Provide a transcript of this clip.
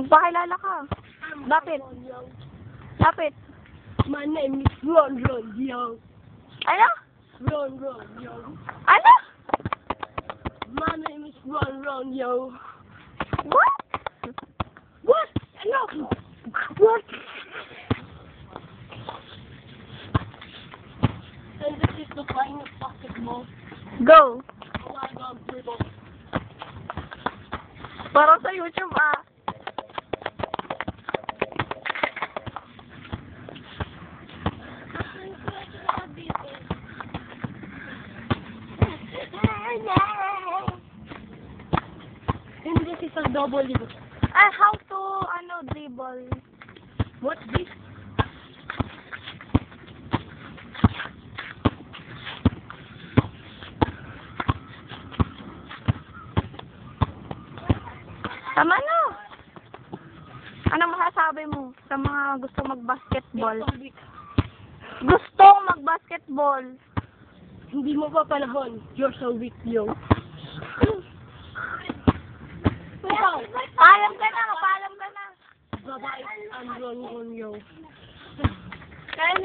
Magpakilala ka. Bakit? Bakit? My name is Ron Yo. Ano? Ron Yo. Ano? My name is Ron Yo. What? What? Ano? What? And this is the final basketball. Go. Oh my God, dribble. Parang sa YouTube And this is a double league. how to, dribble. What's this? Tama na. Ano masasabi mo sa mga gusto mag-basketball? Gustong mag-basketball. Hindi mo pa panahon. You're so weak, yo. Paalam ka na, paalam ka na. Bye-bye. I'm Ron Yo. Kaya